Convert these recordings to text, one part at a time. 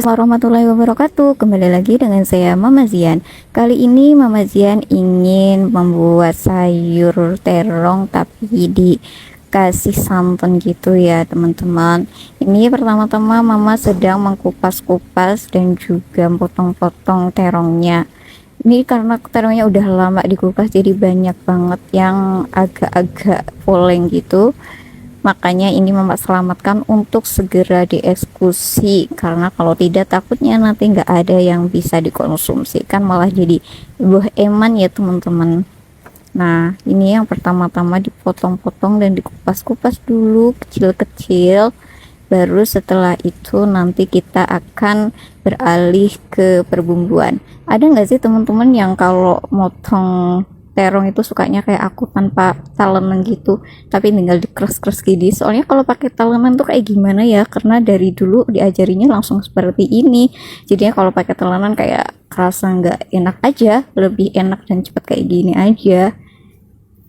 Assalamualaikum warahmatullahi wabarakatuh. Kembali lagi dengan saya Mama Zian. Kali ini Mama Zian ingin membuat sayur terong tapi dikasih santan gitu ya teman-teman. Ini pertama-tama Mama sedang mengkupas-kupas dan juga potong-potong terongnya. Ini karena terongnya udah lama di kulkas jadi banyak banget yang agak-agak poleng gitu, makanya ini Mama selamatkan untuk segera dieksekusi, karena kalau tidak takutnya nanti nggak ada yang bisa dikonsumsi, kan malah jadi buah eman ya teman-teman. Nah ini yang pertama-tama dipotong-potong dan dikupas-kupas dulu kecil-kecil, baru setelah itu nanti kita akan beralih ke perbumbuan. Ada nggak sih teman-teman yang kalau motong terong itu sukanya kayak aku tanpa talenan gitu, tapi tinggal dikeras-keras gini? Soalnya kalau pakai talenan tuh kayak gimana ya, karena dari dulu diajarinya langsung seperti ini, jadinya kalau pakai talenan kayak kerasa nggak enak aja, lebih enak dan cepat kayak gini aja.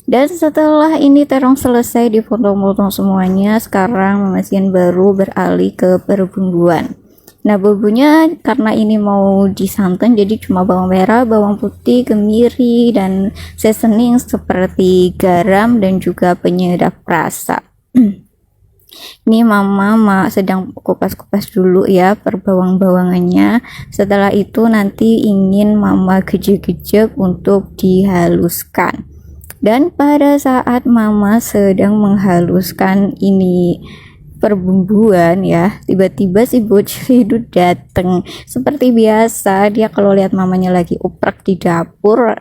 Dan setelah ini terong selesai dipotong-potong semuanya, sekarang Mama baru beralih ke perbumbuan. Nah bumbunya karena ini mau disantan jadi cuma bawang merah, bawang putih, kemiri, dan seasoning seperti garam dan juga penyedap rasa. Ini Mama sedang kupas-kupas dulu ya per bawang-bawangannya. Setelah itu nanti ingin Mama gejek-gejek untuk dihaluskan. Dan pada saat Mama sedang menghaluskan ini perbumbuan ya, tiba-tiba si bocil itu dateng. Seperti biasa dia kalau lihat mamanya lagi oprek di dapur,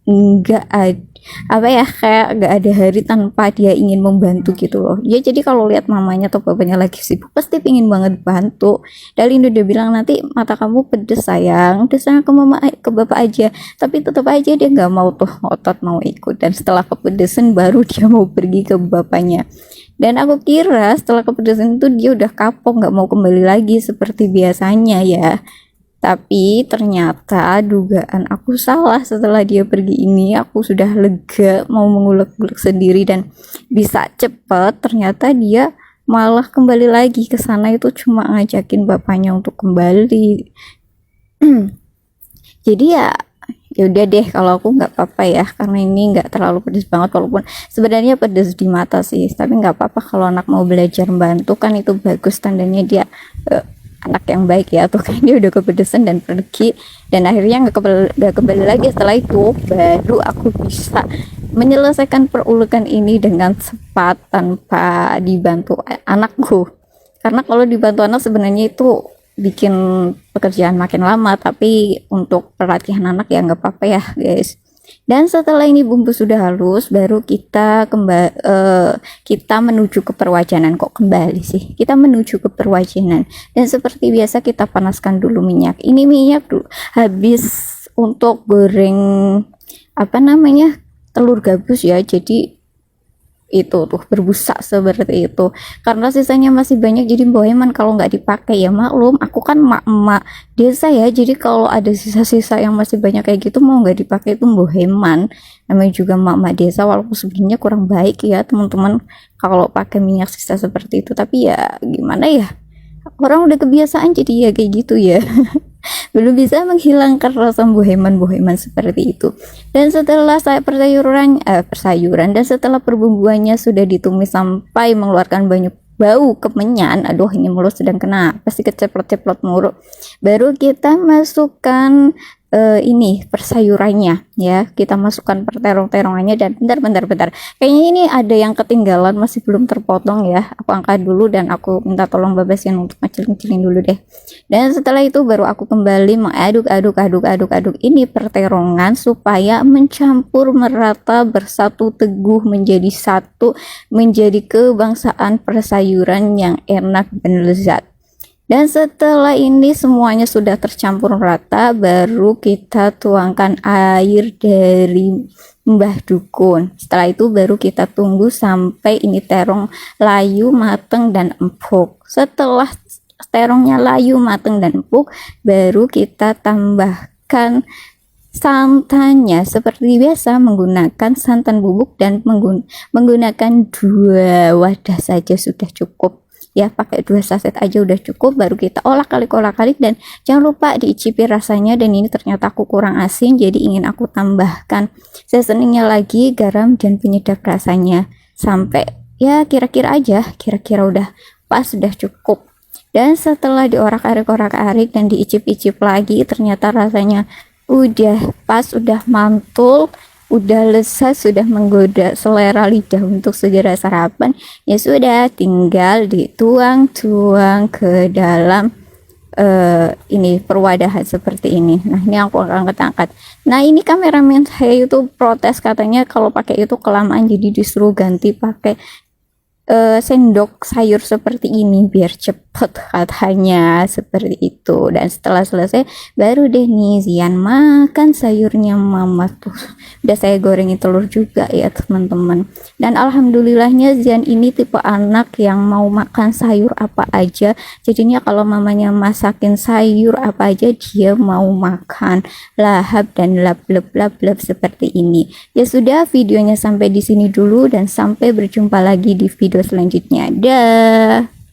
nggak ada apa ya, kayak nggak ada hari tanpa dia ingin membantu gitu loh ya. Jadi kalau lihat mamanya atau bapaknya lagi sibuk pasti pingin banget bantu. Dari Indo dia bilang, nanti mata kamu pedes sayang, udah sana ke mama, ke bapak aja. Tapi tetap aja dia nggak mau tuh, ngotot mau ikut. Dan setelah kepedesan baru dia mau pergi ke bapaknya. Dan aku kira setelah kepedesan itu dia udah kapok, nggak mau kembali lagi seperti biasanya ya. Tapi ternyata dugaan aku salah. Setelah dia pergi ini aku sudah lega mau mengulek-ulek sendiri dan bisa cepet. Ternyata dia malah kembali lagi ke sana, itu cuma ngajakin bapaknya untuk kembali. Jadi ya udah deh kalau aku nggak apa-apa ya, karena ini nggak terlalu pedes banget, walaupun sebenarnya pedes di mata sih, tapi nggak apa-apa kalau anak mau belajar bantu kan itu bagus, tandanya dia anak yang baik ya. Tuh kan dia udah kepedesan dan pergi, dan akhirnya nggak kembali lagi. Setelah itu baru aku bisa menyelesaikan perulekan ini dengan cepat tanpa dibantu anakku, karena kalau dibantu anak sebenarnya itu bikin pekerjaan makin lama, tapi untuk pelatihan anak ya nggak apa-apa ya guys. Dan setelah ini bumbu sudah halus, baru kita kita menuju ke perwajanan. Kok kembali sih? Kita menuju ke perwajanan. Dan seperti biasa kita panaskan dulu minyak. Ini minyak dulu habis untuk goreng apa namanya, telur gabus ya. Jadi itu tuh berbusa seperti itu, karena sisanya masih banyak jadi boheman kalau nggak dipakai. Ya maklum aku kan mak-mak desa ya, jadi kalau ada sisa-sisa yang masih banyak kayak gitu mau nggak dipakai itu boheman. Namanya juga mak-mak desa, walaupun sebenarnya kurang baik ya teman-teman kalau pakai minyak sisa seperti itu, tapi ya gimana ya, orang udah kebiasaan jadi ya kayak gitu ya. Belum bisa menghilangkan rasa boheman-boheman seperti itu. Dan setelah saya persayuran dan setelah perbumbuannya sudah ditumis sampai mengeluarkan banyak bau kemenyan, aduh ini mulut sedang kena pasti keceplok-ceplok mulu, baru kita masukkan ini persayurannya ya, kita masukkan perterong-terongannya. Dan bentar, kayaknya ini ada yang ketinggalan masih belum terpotong ya, aku angkat dulu dan aku minta tolong Babasian untuk ngecil-ngecilin dulu deh. Dan setelah itu baru aku kembali mengaduk ini perterongan supaya mencampur merata, bersatu teguh menjadi satu, menjadi kebangsaan persayuran yang enak dan lezat. Dan setelah ini semuanya sudah tercampur rata, baru kita tuangkan air dari Mbah Dukun. Setelah itu baru kita tunggu sampai ini terong layu, mateng, dan empuk. Setelah terongnya layu, mateng, dan empuk, baru kita tambahkan santannya seperti biasa, menggunakan santan bubuk dan menggunakan 2 wadah saja sudah cukup. ya, pakai 2 saset aja udah cukup. Baru kita olah-kalik dan jangan lupa diicipi rasanya. Dan ini ternyata aku kurang asin, jadi ingin aku tambahkan seasoningnya lagi, garam dan penyedap rasanya, sampai ya kira-kira udah pas, udah cukup. Dan setelah diorak-arik dan diicip-icip lagi, ternyata rasanya udah pas, udah mantul, udah lezat, sudah menggoda selera lidah untuk segera sarapan. Ya sudah, tinggal dituang-tuang ke dalam ini perwadahan seperti ini. Nah, ini aku akan angkat. Nah, ini kameramen saya itu protes, katanya kalau pakai itu kelamaan, jadi disuruh ganti pakai sendok sayur seperti ini biar cepet, katanya seperti itu. Dan setelah selesai baru deh nih Zian makan sayurnya mama tuh. Udah saya gorengin telur juga ya teman-teman. Dan alhamdulillahnya Zian ini tipe anak yang mau makan sayur apa aja. Jadinya kalau mamanya masakin sayur apa aja dia mau makan, lahap dan lap seperti ini. Ya sudah, videonya sampai di sini dulu dan sampai berjumpa lagi di video selanjutnya. Dah.